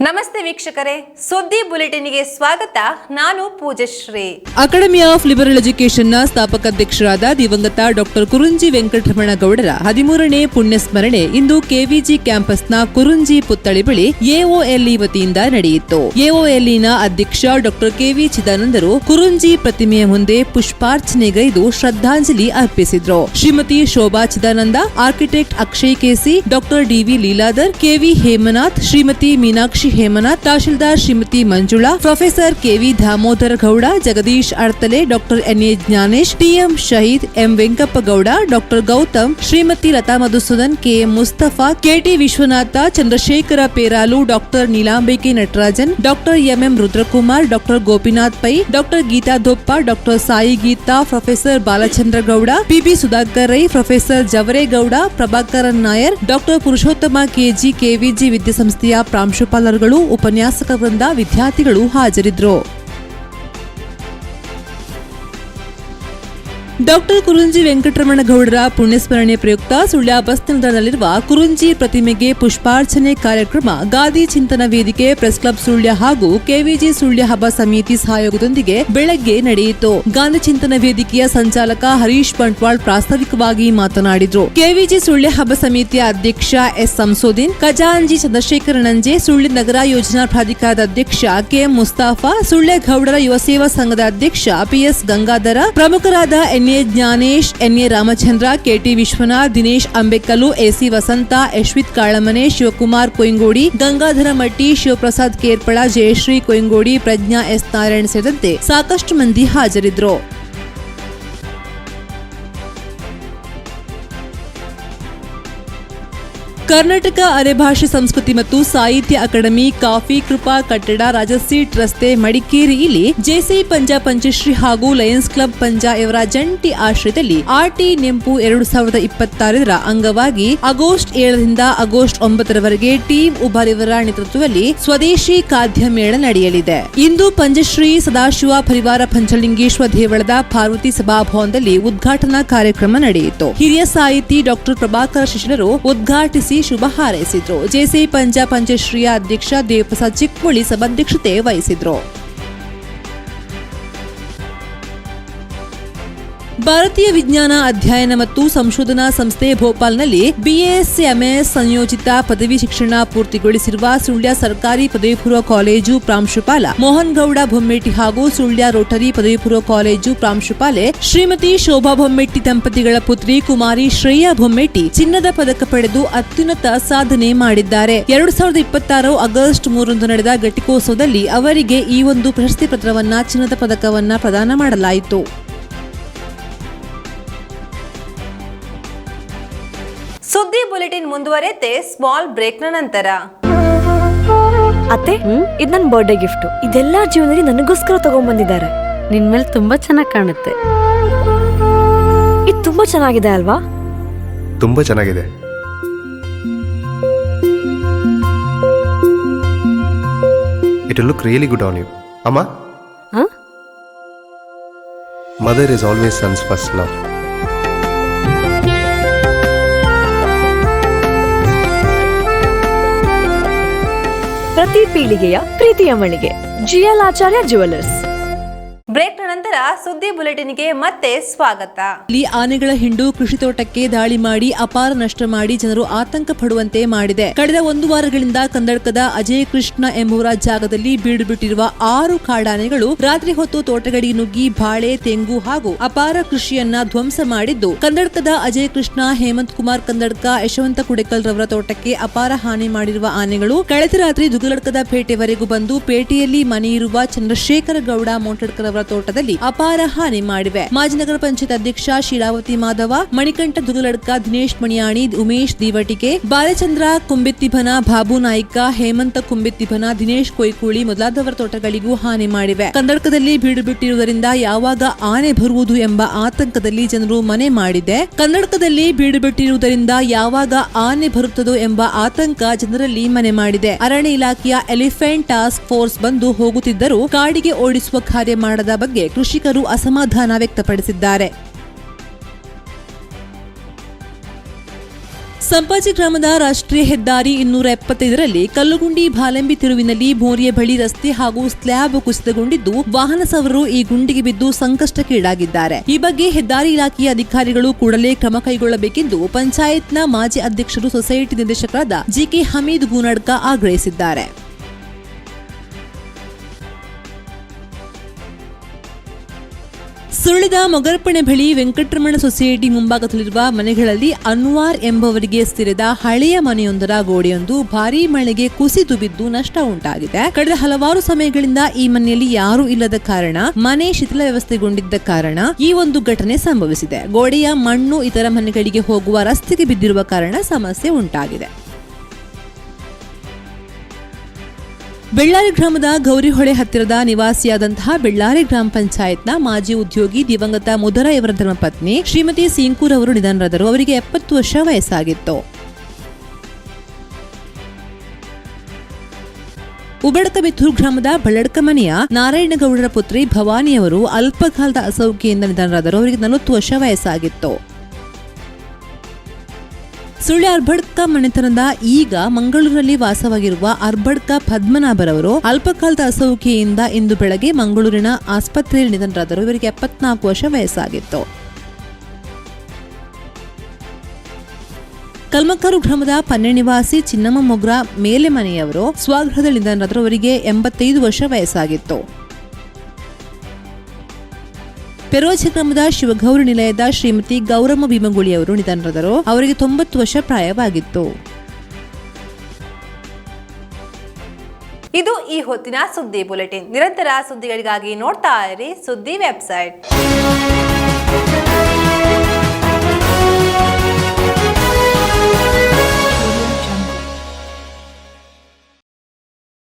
ನಮಸ್ತೆ ವೀಕ್ಷಕರೇ, ಸುದ್ದಿ ಬುಲೆಟಿನ್ಗೆ ಸ್ವಾಗತ. ನಾನು Poojashree. Academy of liberal education ನ ಸ್ಥಾಪಕಾಧ್ಯಕ್ಷರಾದ ದಿವಂಗತ ಡಾಕ್ಟರ್ ಕುರುಂಜಿ ವೆಂಕಟರಮಣ ಗೌಡರ 13ನೇ ಪುಣ್ಯ ಸ್ಮರಣೆ ಇಂದು ಕೆವಿಜಿ ಕ್ಯಾಂಪಸ್ನ ಕುರುಂಜಿ ಪುತ್ಥಳಿ ಬಳಿ ಎಒಎಲ್ಇ ವತಿಯಿಂದ ನಡೆಯಿತು. ಎಒಎಲ್ಇನ ಅಧ್ಯಕ್ಷ ಡಾಕ್ಟರ್ ಕೆವಿ ಚಿದಾನಂದರು ಕುರುಂಜಿ ಪ್ರತಿಮೆಯ ಮುಂದೆ ಪುಷ್ಪಾರ್ಚನೆಗೈದು ಶ್ರದ್ಧಾಂಜಲಿ ಅರ್ಪಿಸಿದ್ರು. Shrimati Shobha Chidananda, architect Akshay KC, doctor DV Leeladhar, KV Hemanath, Shrimati Meenakshi Hemanath, tahsildar Shrimati Manjula, professor KV Damodara Gowda, Jagadish Adtale, doctor NA Jnanesh, TM Shaheed, M Venkappa Gowda, doctor Gautam, Shrimati Latha Madhusudan, KM Mustafa, KT Vishwanatha, Chandrashekhara Peralu, doctor Neelambike Natarajan, doctor MM Rudrakumar, doctor Gopinath Pai, doctor Geetha Doppa, doctor Sai Geetha, professor Balachandra Gowda, PB Sudhakar Rai, professor Javaregowda, Prabhakaran Nair, doctor ಪುರುಷೋತ್ತಮ ಕೆಜಿ, ಕೆವಿಜಿ ವಿದ್ಯಾಸಂಸ್ಥೆಯ ಪ್ರಾಂಶುಪಾಲರುಗಳು, ಉಪನ್ಯಾಸಕ ವೃಂದ, ವಿದ್ಯಾರ್ಥಿಗಳು ಹಾಜರಿದ್ದರು. ಡಾಕ್ಟರ್ ಕುರುಂಜಿ ವೆಂಕಟರಮಣ ಗೌಡರ ಪುಣ್ಯಸ್ಮರಣೆ ಪ್ರಯುಕ್ತ ಸುಳ್ಯ ಬಸ್ ನಿಲ್ದಾಣದಲ್ಲಿರುವ ಕುರುಂಜಿ ಪ್ರತಿಮೆಗೆ ಪುಷ್ಪಾರ್ಚನೆ ಕಾರ್ಯಕ್ರಮ ಗಾದಿ ಚಿಂತನ ವೇದಿಕೆ, ಪ್ರೆಸ್ ಕ್ಲಬ್ ಸುಳ್ಯ ಹಾಗೂ ಕೆವಿಜಿ ಸುಳ್ಯ ಹಬ್ಬ ಸಮಿತಿ ಸಹಯೋಗದೊಂದಿಗೆ ಬೆಳಗ್ಗೆ ನಡೆಯಿತು. ಗಾಂಧಿ ಚಿಂತನ ವೇದಿಕೆಯ ಸಂಚಾಲಕ ಹರೀಶ್ ಬಂಟ್ವಾಳ್ ಪ್ರಾಸ್ತಾವಿಕವಾಗಿ ಮಾತನಾಡಿದರು. ಕೆವಿಜಿ ಸುಳ್ಯ ಹಬ್ಬ ಸಮಿತಿಯ ಅಧ್ಯಕ್ಷ ಎಸ್ ಸಂಸೋದೀನ್, ಖಜಾಂಜಿ ಚಂದ್ರಶೇಖರ ನಂಜೆ, ಸುಳ್ಯ ನಗರ ಯೋಜನಾ ಪ್ರಾಧಿಕಾರದ ಅಧ್ಯಕ್ಷ ಕೆಎಂ ಮುಸ್ತಾಫಾ, ಸುಳ್ಯ ಗೌಡರ ಯುವ ಸೇವಾ ಸಂಘದ ಅಧ್ಯಕ್ಷ ಪಿಎಸ್ ಗಂಗಾಧರ, ಪ್ರಮುಖರಾದ NA Jnanesh, NA Ramachandra, KT Vishwanath, Dinesh Ambekalu, AC Vasantha, Yashvith Kalamane, Shivakumar Koyingodi, Gangadhara Matti, Shivaprasad Kerpala, Jayashree Koyingodi, Pragna S Narayan ಸೇರಿದಂತೆ ಸಾಕಷ್ಟು ಮಂದಿ ಹಾಜರಿದ್ದರು. ಕರ್ನಾಟಕ ಅರೆಭಾಷೆ ಸಂಸ್ಕೃತಿ ಮತ್ತು ಸಾಹಿತ್ಯ ಅಕಾಡೆಮಿ, ಕಾಫಿ ಕೃಪಾ ಕಟ್ಟಡ, ರಾಜಸೀಟ್ ರಸ್ತೆ, ಮಡಿಕೇರಿ ಇಲ್ಲಿ ಜೆಸಿ ಪಂಜಾ ಪಂಚಶ್ರೀ ಹಾಗೂ ಲಯನ್ಸ್ ಕ್ಲಬ್ ಪಂಜಾ ಇವರ ಜಂಟಿ ಆಶ್ರಯದಲ್ಲಿ ಆರ್ಟಿ ನೆಂಪು 2026 ಅಂಗವಾಗಿ ಆಗಸ್ಟ್ 7ರಿಂದ ಆಗಸ್ಟ್ 9ರವರೆಗೆ ಟೀಮ್ ಉಬಾರ್ ಇವರ ನೇತೃತ್ವದಲ್ಲಿ ಸ್ವದೇಶಿ ಖಾದ್ಯ ಮೇಳ ನಡೆಯಲಿದೆ. ಇಂದು ಪಂಚಶ್ರೀ ಸದಾಶಿವ ಪರಿವಾರ ಪಂಚಲಿಂಗೇಶ್ವರ ದೇವಳದ ಪಾರ್ವತಿ ಸಭಾಭವನದಲ್ಲಿ ಉದ್ಘಾಟನಾ ಕಾರ್ಯಕ್ರಮ ನಡೆಯಿತು. ಹಿರಿಯ ಸಾಹಿತಿ ಡಾಕ್ಟರ್ ಪ್ರಭಾಕರ ಶಿಶಿಲರು ಉದ್ಘಾಟಿಸಿ ಶುಭ ಹಾರೈಸಿದ್ರು. ಜೆಸಿ ಪಂಜಾ ಪಂಚಶ್ರೀಯ ಅಧ್ಯಕ್ಷ ದೇವಪ್ರಸಾದ್ ಚಿಕ್ಮುಳಿ ಸಭಾಧ್ಯಕ್ಷತೆ ವಹಿಸಿದ್ರು. ಭಾರತೀಯ ವಿಜ್ಞಾನ ಅಧ್ಯಯನ ಮತ್ತು ಸಂಶೋಧನಾ ಸಂಸ್ಥೆ ಭೋಪಾಲ್ನಲ್ಲಿ ಬಿಎಸ್ ಎಂಎಸ್ ಸಂಯೋಜಿತ ಪದವಿ ಶಿಕ್ಷಣ ಪೂರ್ತಿಗೊಳಿಸಿರುವ ಸುಳ್ಯ ಸರ್ಕಾರಿ ಪದವಿ ಪೂರ್ವ ಕಾಲೇಜು ಪ್ರಾಂಶುಪಾಲ ಮೋಹನ್ ಗೌಡ ಬೊಮ್ಮೆಟ್ಟಿ ಹಾಗೂ ಸುಳ್ಯ ರೋಟರಿ ಪದವಿ ಪೂರ್ವ ಕಾಲೇಜು ಪ್ರಾಂಶುಪಾಲೆ ಶ್ರೀಮತಿ ಶೋಭಾ ಬೊಮ್ಮೆಟ್ಟಿ ದಂಪತಿಗಳ ಪುತ್ರಿ ಕುಮಾರಿ ಶ್ರೇಯಾ ಬೊಮ್ಮೆಟ್ಟಿ ಚಿನ್ನದ ಪದಕ ಪಡೆದು ಅತ್ಯುನ್ನತ ಸಾಧನೆ ಮಾಡಿದ್ದಾರೆ. 2026 ಆಗಸ್ಟ್ 3ರಂದು ನಡೆದ ಘಟಿಕೋತ್ಸವದಲ್ಲಿ ಅವರಿಗೆ ಈ ಒಂದು ಪ್ರಶಸ್ತಿ ಪತ್ರವನ್ನ, ಚಿನ್ನದ ಪದಕವನ್ನ ಪ್ರದಾನ ಮಾಡಲಾಯಿತು. ಸುದ್ದಿ ಬುಲೆಟಿನ್ ಮುಂದುವರೆಯುತ್ತೆ ಸ್ಮಾಲ್ ಬ್ರೇಕ್ನ ನಂತರ. ಅತ್ತೆ, ಇದು ನನ್ನ ಬರ್ಡೇ ಗಿಫ್ಟ್. ಇದೆಲ್ಲ ಜೀವನದಲ್ಲಿ ನನಗೋಸ್ಕರ ತಗೊಂಡ್ಬಂದಿದ್ದಾರೆ. ನಿನ್ ಮೇಲೆ ತುಂಬಾ ಚೆನ್ನಾಗಿ ಕಾಣುತ್ತೆ. ಇದು ತುಂಬಾ ಚೆನ್ನಾಗಿದೆ ಅಲ್ವಾ? ತುಂಬಾ ಚೆನ್ನಾಗಿದೆ. It will look really good on you. Amma? Huh? Mother is always son's first love. ಪ್ರತಿ ಪೀಳಿಗೆಯ ಪ್ರೀತಿಯ ಮಳಿಗೆ ಜಿಎಲ್ ಆಚಾರ್ಯ ಜ್ಯುವೆಲರ್ಸ್. ಬ್ರೇಕ್ನ ನಂತರ ಸುದ್ದಿ ಬುಲೆಟಿನ್ಗೆ ಮತ್ತೆ ಸ್ವಾಗತ. ಇಲ್ಲಿ ಆನೆಗಳ ಹಿಂಡು ಕೃಷಿ ತೋಟಕ್ಕೆ ದಾಳಿ ಮಾಡಿ ಅಪಾರ ನಷ್ಟ ಮಾಡಿ ಜನರು ಆತಂಕ ಪಡುವಂತೆ ಮಾಡಿದೆ. ಕಳೆದ 1 ವಾರಗಳಿಂದ ಕಂದಡ್ಕದ ಅಜಯ್ ಕೃಷ್ಣ ಎಂಬುವರ ಜಾಗದಲ್ಲಿ ಬೀಡು ಬಿಟ್ಟಿರುವ 6 ಕಾಡಾನೆಗಳು ರಾತ್ರಿ ಹೊತ್ತು ತೋಟಗಳಿಗೆ ನುಗ್ಗಿ ಬಾಳೆ, ತೆಂಗು ಹಾಗೂ ಅಪಾರ ಕೃಷಿಯನ್ನ ಧ್ವಂಸ ಮಾಡಿದ್ದು, ಕಂದಡ್ಕದ ಅಜಯ್ ಕೃಷ್ಣ, ಹೇಮಂತ್ ಕುಮಾರ್ ಕಂದಡ್ಕ, ಯಶವಂತ ಕುಡೆಕಲ್ ರವರ ತೋಟಕ್ಕೆ ಅಪಾರ ಹಾನಿ ಮಾಡಿರುವ ಆನೆಗಳು ಕಳೆದ ರಾತ್ರಿ ದುಗಲಡ್ಕದ ಪೇಟೆವರೆಗೂ ಬಂದು ಪೇಟೆಯಲ್ಲಿ ಮನೆಯಿರುವ ಚಂದ್ರಶೇಖರ ಗೌಡ ಮೋಟಡ್ಕರ್ ಅವರ ತೋಟದಲ್ಲಿ ಅಪಾರ ಹಾನಿ ಮಾಡಿವೆ. ಮಾಜಿ ನಗರ ಪಂಚಾಯತ್ ಅಧ್ಯಕ್ಷ ಶೀಲಾವತಿ ಮಾಧವ, ಮಣಿಕಂಠ ದುಗಲಡ್ಕ, ದಿನೇಶ್ ಮಣಿಯಾಣಿ, ಉಮೇಶ್ ದಿವಟಿಕೆ, ಬಾಲಚಂದ್ರ ಕುಂಬೆತ್ತಿಭನ, ಬಾಬು ನಾಯ್ಕ, ಹೇಮಂತ ಕುಂಬೆತ್ತಿಭನ, ದಿನೇಶ್ ಕೊಯ್ಕೂಳಿ ಮೊದಲಾದವರ ತೋಟಗಳಿಗೂ ಹಾನಿ ಮಾಡಿವೆ. ಕಂದಡ್ಕದಲ್ಲಿ ಬೀಡು ಬಿಟ್ಟಿರುವುದರಿಂದ ಯಾವಾಗ ಆನೆ ಬರುವುದು ಎಂಬ ಆತಂಕದಲ್ಲಿ ಜನರು ಮನೆ ಮಾಡಿದೆ. ಕನ್ನಡಕದಲ್ಲಿ ಬೀಡು ಬಿಟ್ಟಿರುವುದರಿಂದ ಯಾವಾಗ ಆನೆ ಬರುತ್ತದೋ ಎಂಬ ಆತಂಕ ಜನರಲ್ಲಿ ಮನೆ ಮಾಡಿದೆ. ಅರಣ್ಯ ಇಲಾಖೆಯ ಎಲಿಫೆಂಟ್ ಟಾಸ್ಕ್ ಫೋರ್ಸ್ ಬಂದು ಹೋಗುತ್ತಿದ್ದರೂ ಕಾಡಿಗೆ ಓಡಿಸುವ ಕಾರ್ಯ ಮಾಡದ ಬಗ್ಗೆ ಕೃಷಿಕರು ಅಸಮಾಧಾನ ವ್ಯಕ್ತಪಡಿಸಿದ್ದಾರೆ. ಸಂಪಾಜಿ ಗ್ರಾಮದ ರಾಷ್ಟ್ರೀಯ ಹೆದ್ದಾರಿ 275ರಲ್ಲಿ ಕಲ್ಲುಗುಂಡಿ ಬಾಲಂಬಿ ತಿರುವಿನಲ್ಲಿ ಮೋರಿಯ ಬಳಿ ರಸ್ತೆ ಹಾಗೂ ಸ್ಲ್ಯಾಬ್ ಕುಸಿತಗೊಂಡಿದ್ದು ವಾಹನ ಸವಾರರು ಈ ಗುಂಡಿಗೆ ಬಿದ್ದು ಸಂಕಷ್ಟಕ್ಕೀಡಾಗಿದ್ದಾರೆ. ಈ ಬಗ್ಗೆ ಹೆದ್ದಾರಿ ಇಲಾಖೆಯ ಅಧಿಕಾರಿಗಳು ಕೂಡಲೇ ಕ್ರಮ ಕೈಗೊಳ್ಳಬೇಕೆಂದು ಪಂಚಾಯತ್ನ ಮಾಜಿ ಅಧ್ಯಕ್ಷರು ಸೊಸೈಟಿ ನಿರ್ದೇಶಕರಾದ ಜಿಕೆ ಹಮೀದ್ ಗೂನಡ್ಕ ಆಗ್ರಹಿಸಿದ್ದಾರೆ. ಸುಳ್ಳಿದ ಮೊಗರ್ಪಣೆ ಬಳಿ ವೆಂಕಟರಮಣ ಸೊಸೈಟಿ ಮುಂಭಾಗದಲ್ಲಿರುವ ಮನೆಗಳಲ್ಲಿ ಅನ್ವಾರ್ ಎಂಬವರಿಗೆ ಸೇರಿದ ಹಳೆಯ ಮನೆಯೊಂದರ ಗೋಡೆಯೊಂದು ಭಾರೀ ಮಳೆಗೆ ಕುಸಿದು ಬಿದ್ದು ನಷ್ಟ ಉಂಟಾಗಿದೆ. ಕಳೆದ ಹಲವಾರು ಸಮಯಗಳಿಂದ ಈ ಮನೆಯಲ್ಲಿ ಯಾರೂ ಇಲ್ಲದ ಕಾರಣ ಮನೆ ಶಿಥಿಲ ವ್ಯವಸ್ಥೆಗೊಂಡಿದ್ದ ಕಾರಣ ಈ ಒಂದು ಘಟನೆ ಸಂಭವಿಸಿದೆ. ಗೋಡೆಯ ಮಣ್ಣು ಇತರ ಮನೆಗಳಿಗೆ ಹೋಗುವ ರಸ್ತೆಗೆ ಬಿದ್ದಿರುವ ಕಾರಣ ಸಮಸ್ಯೆ ಉಂಟಾಗಿದೆ. ಬೆಳ್ಳಾರಿ ಗ್ರಾಮದ ಗೌರಿಹೊಳೆ ಹತ್ತಿರದ ನಿವಾಸಿಯಾದಂತಹ ಬೆಳ್ಳಾರಿ ಗ್ರಾಮ ಪಂಚಾಯತ್ನ ಮಾಜಿ ಉದ್ಯೋಗಿ ದಿವಂಗತ ಮುದರ ಇವರ ಧರ್ಮಪತ್ನಿ ಶ್ರೀಮತಿ ಸಿಂಕೂರ್ ಅವರು ನಿಧನರಾದರು. ಅವರಿಗೆ 70 ವರ್ಷ ವಯಸ್ಸಾಗಿತ್ತು. ಉಬಡಕಬಿತ್ತೂರು ಗ್ರಾಮದ ಬಳ್ಳಡ್ಕ ಮನೆಯ ನಾರಾಯಣಗೌಡರ ಪುತ್ರಿ ಭವಾನಿ ಅವರು ಅಲ್ಪಕಾಲದ ಅಸೌಖ್ಯದಿಂದ ನಿಧನರಾದರು. ಅವರಿಗೆ 40 ವರ್ಷ ವಯಸ್ಸಾಗಿತ್ತು. ಸುಳ್ಯ ಅರ್ಬಡ್ಕ ಮನೆತನದ ಈಗ ಮಂಗಳೂರಿನಲ್ಲಿ ವಾಸವಾಗಿರುವ ಅರ್ಬಡ್ಕ ಪದ್ಮನಾಭರವರು ಅಲ್ಪಕಾಲದ ಅಸೌಖ್ಯದಿಂದ ಇಂದು ಬೆಳಗ್ಗೆ ಮಂಗಳೂರಿನ ಆಸ್ಪತ್ರೆಯಲ್ಲಿ ನಿಧನರಾದರು. ಇವರಿಗೆ 74 ವರ್ಷ ವಯಸ್ಸಾಗಿತ್ತು. ಕಲ್ಮಕ್ಕರು ಗ್ರಾಮದ ಪನ್ನೆ ನಿವಾಸಿ ಚಿನ್ನಮ್ಮ ಮೊಗ್ರ ಮೇಲೆ ಮನೆಯವರು ಸ್ವಗೃಹದಲ್ಲಿ ನಿಧನರಾದರು. ಅವರಿಗೆ 85 ವರ್ಷ ವಯಸ್ಸಾಗಿತ್ತು. ಪೆರೋಜಿ ಗ್ರಾಮದ ಶಿವಗೌರಿ ನಿಲಯದ ಶ್ರೀಮತಿ ಗೌರಮ್ಮ ಭೀಮಗುಳಿ ಅವರು ನಿಧನರಾದರು. ಅವರಿಗೆ 90 ವರ್ಷ ಪ್ರಾಯವಾಗಿತ್ತು. ಇದು ಈ ಹೊತ್ತಿನ ಸುದ್ದಿ ಬುಲೆಟಿನ್. ನಿರಂತರ ಸುದ್ದಿಗಳಿಗಾಗಿ ನೋಡ್ತಾ ಇರಿ ಸುದ್ದಿ ವೆಬ್ಸೈಟ್.